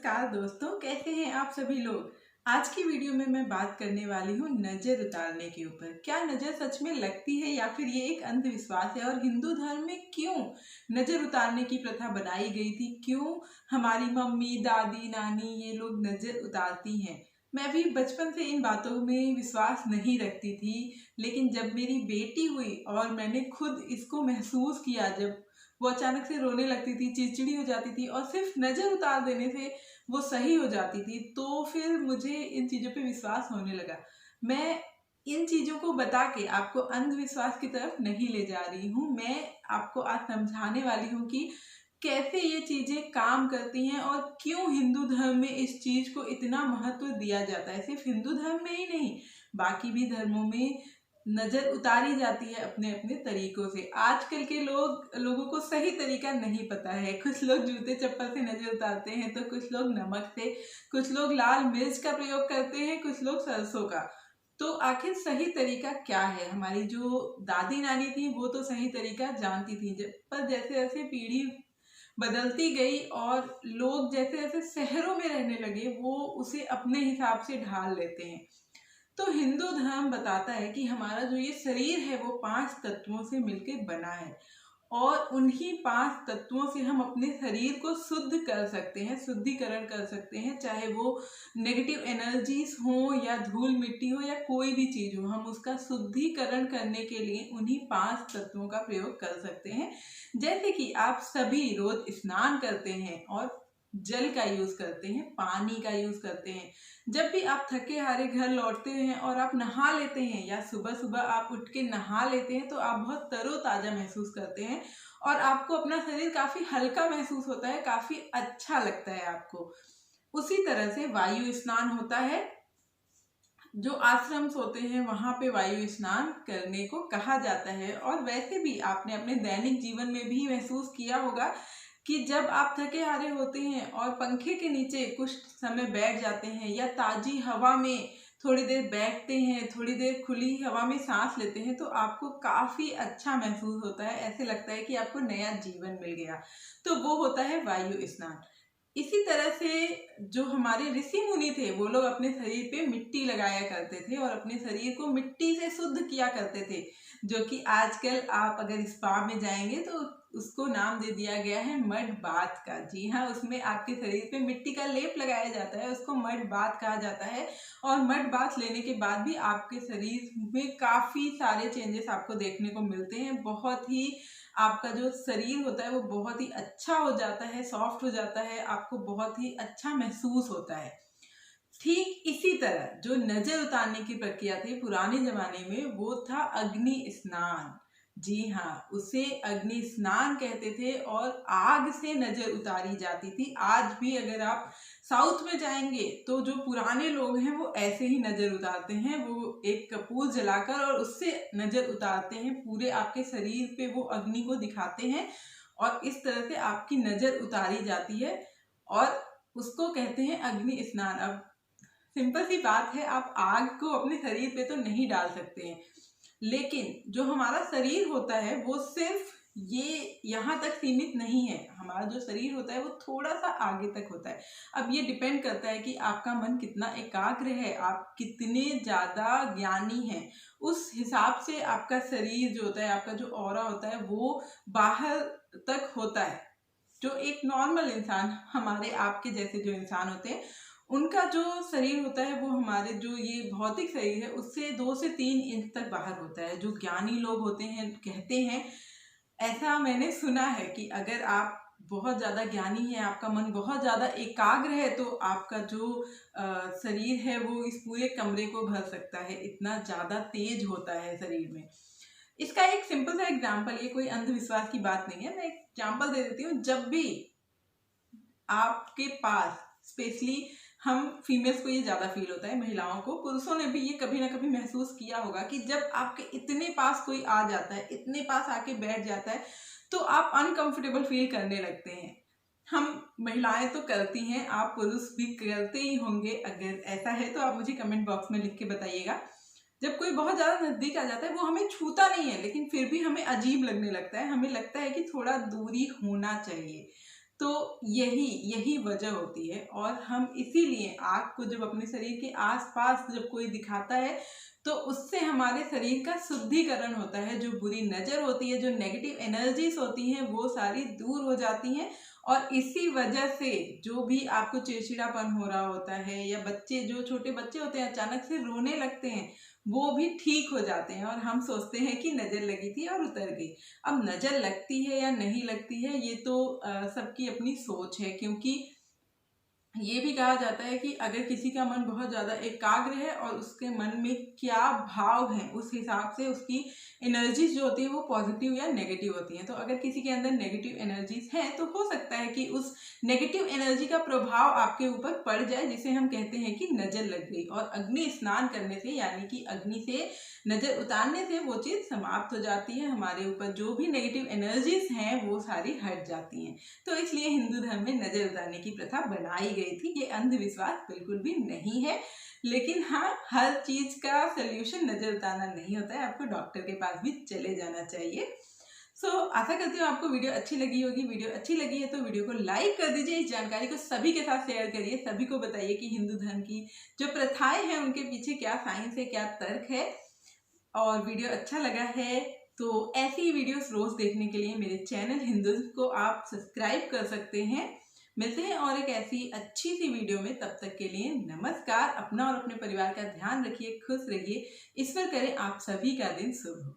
नमस्कार दोस्तों, कैसे हैं आप सभी लोग। आज की वीडियो में मैं बात करने वाली हूँ नजर उतारने के ऊपर। क्या नजर सच में लगती है या फिर ये एक अंधविश्वास है, और हिंदू धर्म में क्यों नजर उतारने की प्रथा बनाई गई थी, क्यों हमारी मम्मी दादी नानी ये लोग नजर उतारती हैं। मैं भी बचपन से इन बातों में विश्वास नहीं रखती थी, लेकिन जब मेरी बेटी हुई और मैंने खुद इसको महसूस किया, जब वो अचानक से रोने लगती थी, चिड़चिड़ी हो जाती थी और सिर्फ नजर उतार देने से वो सही हो जाती थी, तो फिर मुझे इन चीज़ों पे विश्वास होने लगा। मैं इन चीज़ों को बता के आपको अंधविश्वास की तरफ नहीं ले जा रही हूँ। मैं आपको आज समझाने वाली हूँ कि कैसे ये चीज़ें काम करती हैं और क्यों हिंदू धर्म में इस चीज़ को इतना महत्व दिया जाता है। सिर्फ हिंदू धर्म में ही नहीं, बाकी भी धर्मों में नजर उतारी जाती है अपने अपने तरीकों से। आजकल के लोगों को सही तरीका नहीं पता है। कुछ लोग जूते चप्पल से नजर उतारते हैं, तो कुछ लोग नमक से, कुछ लोग लाल मिर्च का प्रयोग करते हैं, कुछ लोग सरसों का। तो आखिर सही तरीका क्या है। हमारी जो दादी नानी थी वो तो सही तरीका जानती थी, पर जैसे जैसे पीढ़ी बदलती गई और लोग जैसे जैसे शहरों में रहने लगे, वो उसे अपने हिसाब से ढाल लेते हैं। तो हिंदू धर्म बताता है कि हमारा जो ये शरीर है वो 5 तत्वों से मिलकर बना है, और उन्हीं 5 तत्वों से हम अपने शरीर को शुद्ध कर सकते हैं, शुद्धिकरण कर सकते हैं। चाहे वो नेगेटिव एनर्जीज हो या धूल मिट्टी हो या कोई भी चीज हो, हम उसका शुद्धिकरण करने के लिए उन्हीं 5 तत्वों का प्रयोग कर सकते हैं। जैसे कि आप सभी रोज स्नान करते हैं और जल का यूज करते हैं, पानी का यूज करते हैं। जब भी आप थके हारे घर लौटते हैं और आप नहा लेते हैं, या सुबह सुबह आप उठ के नहा लेते हैं, तो आप बहुत तरोताजा महसूस करते हैं और आपको अपना शरीर काफी हल्का महसूस होता है, काफी अच्छा लगता है आपको। उसी तरह से वायु स्नान होता है। जो आश्रम्स होते हैं वहां पे वायु स्नान करने को कहा जाता है। और वैसे भी आपने अपने दैनिक जीवन में भी महसूस किया होगा कि जब आप थके हारे होते हैं और पंखे के नीचे कुछ समय बैठ जाते हैं, या ताजी हवा में थोड़ी देर बैठते हैं, थोड़ी देर खुली हवा में सांस लेते हैं, तो आपको काफी अच्छा महसूस होता है। ऐसे लगता है कि आपको नया जीवन मिल गया। तो वो होता है वायु स्नान। इसी तरह से जो हमारे ऋषि मुनि थे, वो लोग अपने शरीर पे मिट्टी लगाया करते थे और अपने शरीर को मिट्टी से शुद्ध किया करते थे, जो कि आजकल आप अगर स्पा में जाएंगे तो उसको नाम दे दिया गया है मड बाथ का। जी हाँ, उसमें आपके शरीर पे मिट्टी का लेप लगाया जाता है, उसको मड बाथ कहा जाता है। और मड बाथ लेने के बाद भी आपके शरीर में काफी सारे चेंजेस आपको देखने को मिलते हैं। बहुत ही आपका जो शरीर होता है वो बहुत ही अच्छा हो जाता है, सॉफ्ट हो जाता है, आपको बहुत ही अच्छा महसूस होता है। ठीक इसी तरह जो नजर उतारने की प्रक्रिया थी पुराने जमाने में, वो था अग्नि स्नान। जी हाँ, उसे अग्नि स्नान कहते थे और आग से नजर उतारी जाती थी। आज भी अगर आप साउथ में जाएंगे तो जो पुराने लोग हैं वो ऐसे ही नजर उतारते हैं। वो एक कपूर जलाकर और उससे नजर उतारते हैं, पूरे आपके शरीर पे वो अग्नि को दिखाते हैं और इस तरह से आपकी नजर उतारी जाती है, और उसको कहते हैं अग्नि स्नान। अब सिंपल सी बात है, आप आग को अपने शरीर पे तो नहीं डाल सकते हैं, लेकिन जो हमारा शरीर होता है वो सिर्फ ये यहाँ तक सीमित नहीं है। हमारा जो शरीर होता है वो थोड़ा सा आगे तक होता है। अब ये डिपेंड करता है कि आपका मन कितना एकाग्र है, आप कितने ज्यादा ज्ञानी हैं, उस हिसाब से आपका शरीर जो होता है, आपका जो ऑरा होता है वो बाहर तक होता है। जो एक नॉर्मल इंसान, हमारे आपके जैसे जो इंसान होते हैं, उनका जो शरीर होता है वो हमारे जो ये भौतिक शरीर है उससे 2 से 3 इंच तक बाहर होता है। जो ज्ञानी लोग होते हैं कहते हैं, ऐसा मैंने सुना है कि अगर आप बहुत ज्यादा ज्ञानी है, आपका मन बहुत ज्यादा एकाग्र है, तो आपका जो शरीर है वो इस पूरे कमरे को भर सकता है, इतना ज्यादा तेज होता है शरीर में। इसका एक सिंपल सा एग्जाम्पल, ये कोई अंधविश्वास की बात नहीं है, मैं एक एग्जाम्पल दे देती हूँ। जब भी आपके पास, स्पेशली हम फीमेल्स को ये ज्यादा फील होता है, महिलाओं को, पुरुषों ने भी ये कभी ना कभी महसूस किया होगा कि जब आपके इतने पास कोई आ जाता है, इतने पास आके बैठ जाता है, तो आप अनकंफर्टेबल फील करने लगते हैं। हम महिलाएं तो करती हैं, आप पुरुष भी करते ही होंगे। अगर ऐसा है तो आप मुझे कमेंट बॉक्स में लिख के बताइएगा। जब कोई बहुत ज्यादा नजदीक आ जाता है, वो हमें छूता नहीं है, लेकिन फिर भी हमें अजीब लगने लगता है, हमें लगता है कि थोड़ा दूरी होना चाहिए। तो यही यही वजह होती है। और हम इसीलिए आग को जब अपने शरीर के आसपास जब कोई दिखाता है तो उससे हमारे शरीर का शुद्धिकरण होता है। जो बुरी नज़र होती है, जो नेगेटिव एनर्जीज होती हैं, वो सारी दूर हो जाती हैं। और इसी वजह से जो भी आपको चिड़चिड़ापन हो रहा होता है, या बच्चे, जो छोटे बच्चे होते हैं अचानक से रोने लगते हैं, वो भी ठीक हो जाते हैं। और हम सोचते हैं कि नज़र लगी थी और उतर गई। अब नज़र लगती है या नहीं लगती है, ये तो सबकी अपनी सोच है। क्योंकि ये भी कहा जाता है कि अगर किसी का मन बहुत ज़्यादा एकाग्र है और उसके मन में क्या भाव हैं, उस हिसाब से उसकी एनर्जीज जो होती है वो पॉजिटिव या नेगेटिव होती हैं। तो अगर किसी के अंदर नेगेटिव एनर्जीज हैं तो हो सकता है कि उस नेगेटिव एनर्जी का प्रभाव आपके ऊपर पड़ जाए, जिसे हम कहते हैं कि नज़र लग गई। और अग्नि स्नान करने से, यानी कि अग्नि से नज़र उतारने से वो चीज़ समाप्त हो जाती है। हमारे ऊपर जो भी नेगेटिव एनर्जीज हैं वो सारी हट जाती हैं। तो इसलिए हिंदू धर्म में नज़र उतारने की प्रथा बनाई गई थी। ये अंधविश्वास बिल्कुल भी नहीं है। लेकिन हाँ, हर चीज का सोल्यूशन नजर उतारना नहीं होता है, आपको डॉक्टर के पास भी चले जाना चाहिए। आशा करती हूँ आपको वीडियो अच्छी लगी होगी। वीडियो अच्छी लगी है तो वीडियो को लाइक कर दीजिए। इस जानकारी को सभी के साथ शेयर करिए। सभी को बताइए कि हिंदू धर्म की जो प्रथाएं हैं उनके पीछे क्या साइंस है, क्या तर्क है। और वीडियो अच्छा लगा है तो ऐसी ही वीडियोस रोज देखने के लिए मेरे चैनल हिंदुज़्म को आप सब्सक्राइब कर सकते हैं। मिलते हैं और एक ऐसी अच्छी सी वीडियो में। तब तक के लिए नमस्कार। अपना और अपने परिवार का ध्यान रखिए, खुश रहिए। ईश्वर करे आप सभी का दिन शुभ हो।